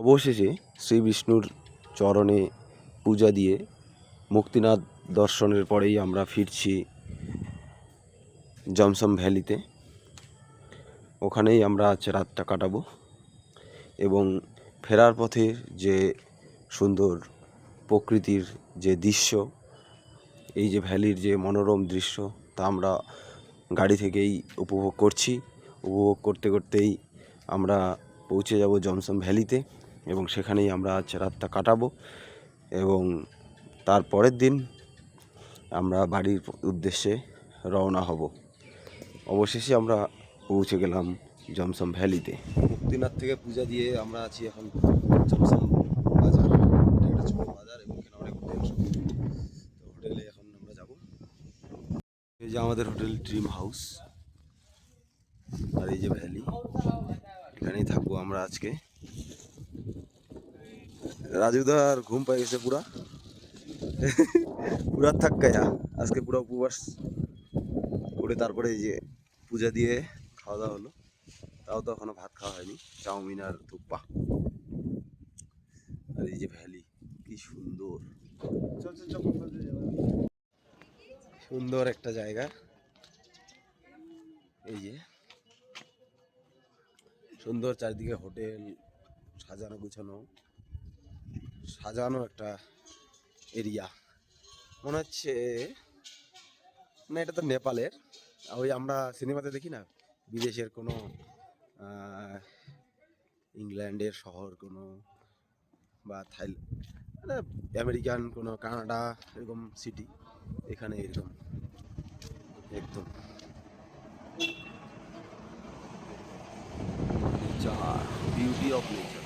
অবশেষে শ্রী বিষ্ণুর চরণে পূজা দিয়ে মুক্তিনাথ দর্শনের পরেই আমরা ফিরছি জমসম ভ্যালিতে। ওখানেই আমরা আজ রাতটা কাটাবো এবং ফেরার পথে যে সুন্দর প্রকৃতির যে দৃশ্য, এই যে ভ্যালির যে মনোরম দৃশ্য, তা আমরা গাড়ি থেকেই উপভোগ করছি। উপভোগ করতে করতেই আমরা পৌঁছে যাব জমসম ভ্যালিতে এবং সেখানেই আমরা আজ রাতটা কাটাবো এবং তার পরের দিন আমরা বাড়ির উদ্দেশ্যে রওনা হব। অবশেষে আমরা পৌঁছে গেলাম জমসম ভ্যালিতে। মুক্তিনাথ থেকে পূজা দিয়ে আমরা আছি এখন জমসম বাজার। এটা একটা ছোট বাজার এবং এখানে অনেক হোটেল সব। তো হোটেলে এখন আমরা যাব। এই যে আমাদের হোটেল ড্রিম হাউস, আর এই যে ভ্যালি, এখানেই থাকবো আমরা আজকে। রাজুদার ঘুম পাই গেছে পুরা পুরা থাক্কায়া আজকে পুরো উপবাস করে তারপরে এই যে পূজা দিয়ে খাওয়া দাওয়া হলো। তাও তো এখনো ভাত খাওয়া হয়নি, চাউমিন আর থুপ্পা। আর এই যে ভ্যালি, কি সুন্দর সুন্দর একটা জায়গা। এই যে সুন্দর চারিদিকে হোটেল, সাজানো গুছানো, সাজানো একটা এরিয়া। মনে হচ্ছে না, এটা তো নেপালের। ওই আমরা সিনেমাতে দেখি না, বিদেশের কোনো ইংল্যান্ডের শহর কোনো, বা মানে আমেরিকান কোনো, কানাডা এরকম সিটি, এখানে এরকম একদম বিউটি অফ নেচার।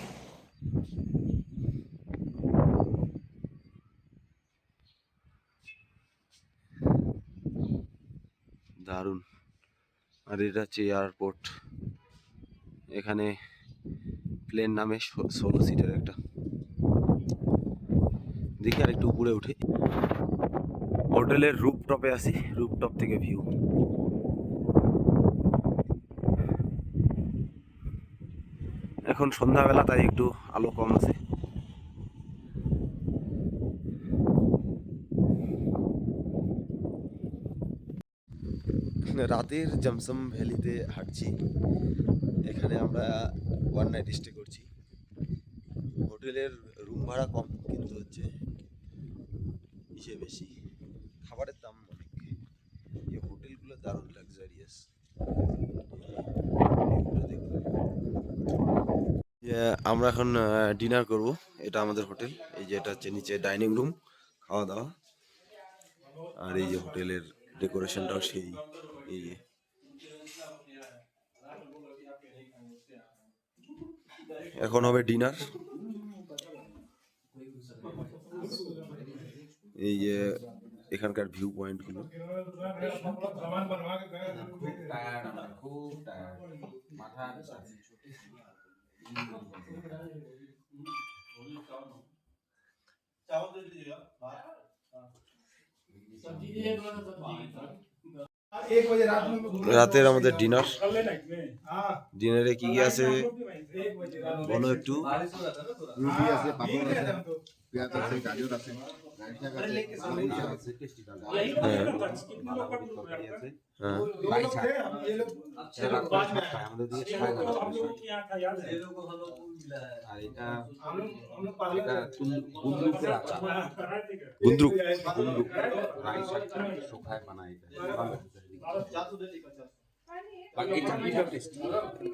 দারুণ। আর এটা হচ্ছে এয়ারপোর্ট। এখানে প্লেন নামে 16 সিটের একটা। দেখি আর একটু উপরে উঠে হোটেলের রুফটপে আছি, রুফটপ থেকে ভিউ। এখন সন্ধ্যাবেলা, তাই একটু আলো কম আছে। রাতের জমসম ভ্যালিতে হাঁটছি। এখানে আমরা ওয়ান নাইট স্টে করছি। হোটেলের রুম ভাড়া কম, কিন্তু হচ্ছে ইসে বেশি, খাবারের দাম অনেক। এই হোটেলগুলো দারুণ লাক্সারিয়াস। আমরা এখন ডিনার করব। এটা আমাদের হোটেল। এই যে এটা হচ্ছে নিচে ডাইনিং রুম, খাওয়া দাওয়া। আর এই যে হোটেলের ডেকোরেশনটাও সেই। এই যে এখন হবে ডিনার। এই যে এখানকার ভিউ পয়েন্ট গুলো। রাতের আমাদের ডিনার। ডিনারে কি কি আছে বলো একটু। রুটি আছে, পাপড় আছে, পেঁয়াজ আছে, গাজর আছে, গুন্দ্রুক।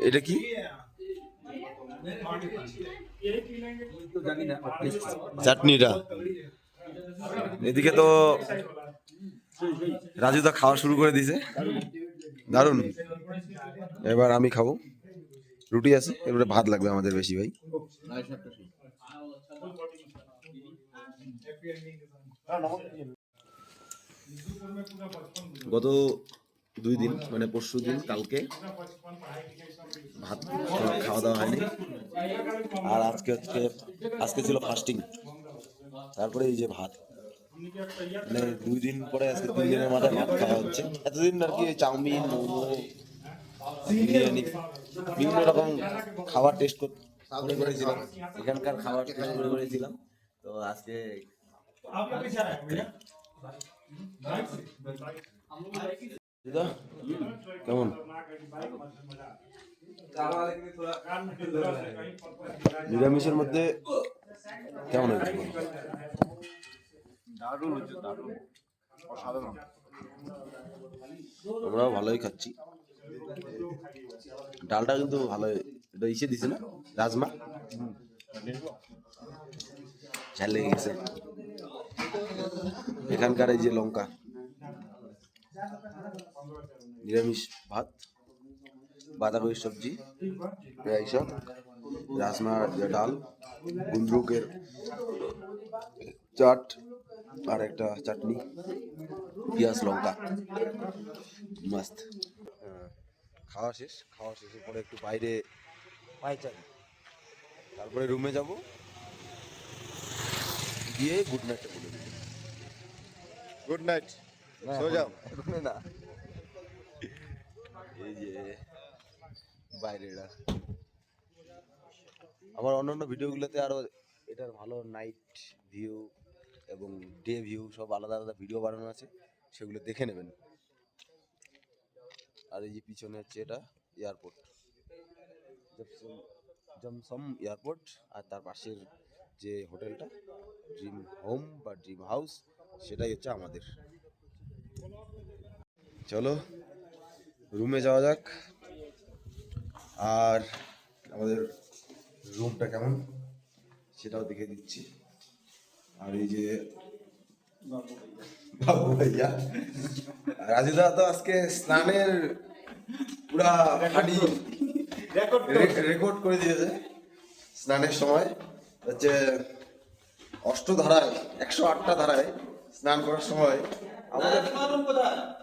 এটা কি? চাটনিটা। এদিকে তো রাজুদা খাওয়া শুরু করে দিয়েছে, দারুণ। এবার আমি খাবো। রুটি আছে, এবারে ভাত লাগবে আমাদের বেশি ভাই। গত 2 দিন মানে পরশু দিন, কালকে ভাত খাওয়া দাওয়া হয়নি। আর আজকে ছিল ফাস্টিং। তারপরে এই যে ভাত, মানে 2 দিন পরে আজকে 3 দিনের মাথায় ভাত খাওয়া হচ্ছে। এতদিন আর কি চাউমিন, মোমো, বিরিয়ানি, বিভিন্ন রকম খাবার টেস্ট করতে মনে করেছিলাম এখানকার খাবার মনে করেছিলাম। তো আজকে দিদা কেমন নিরামিষের মধ্যে কেমন হয়েছে? দারুণ হচ্ছে, দারুণ, অসাধারণ। আমরাও ভালোই খাচ্ছি। ডালটা কিন্তু ভালো, এটা ইসে দিছে না, রাজমা ঝাল লেগে গেছে। এখানকার এই যে লঙ্কা, নিরামিষ ভাত, বাঁধাকপির সবজি, এইসব রাজমা, ডাল, গুন্দ্রুকের চাট আর একটা চাটনি, পেঁয়াজ লঙ্কা, মাস্ত। খাওয়া শেষের পরে একটু বাইরে পায়চারি, তারপরে রুমে যাব, গিয়ে গুড নাইটটা বলে দেবো। গুড নাইট, সো যাও। রুমে না, এই যে বাইরেটা। আমার অন্যান্য ভিডিওগুলোতে আরো এটার ভালো নাইট ভিউ এবং ডে ভিউ সব আলাদা আলাদা ভিডিও বানানো আছে, সেগুলো দেখে নেবেন। আর এই যে পিছনে হচ্ছে এটা এয়ারপোর্ট, জমসম এয়ারপোর্ট। আর তার পাশের যে হোটেলটা ড্রিম হোম বা ড্রিম হাউস, সেটাই হচ্ছে আমাদের। চলো রুমে যাওয়া যাক। আর আমাদের রুমটা কেমন সেটাও দেখে দিচ্ছি। আর এই যে বাবু ভাইয়া, রাজুদা তো আজকে স্নানের পুরা ফানি রেকর্ড করে দিয়েছে। স্নানের সময় হচ্ছে অষ্টধারায় 108টা ধারায় স্নান করার সময় আমাদের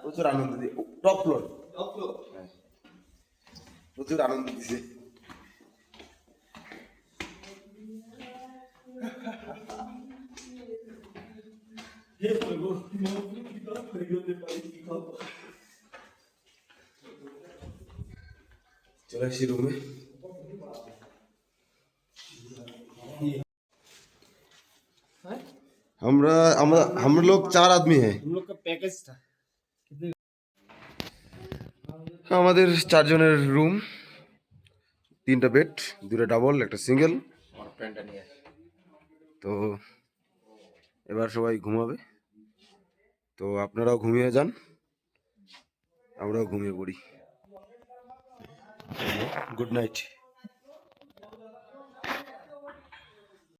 প্রচুর আনন্দ দিয়ে, টপ ফ্লোর প্রচুর আনন্দ দিছে। चलो इसी रूम में हम लोग 4 आदमी हैं। हम लोग का पैकेज था। আমাদের 4 জনের রুম, 3টা বেড, 2টা ডাবল, একটা সিঙ্গেল। তো এবার সবাই ঘুমাবে, তো আপনারাও ঘুমিয়ে যান, আমরাও ঘুমিয়ে পড়ি। Good night.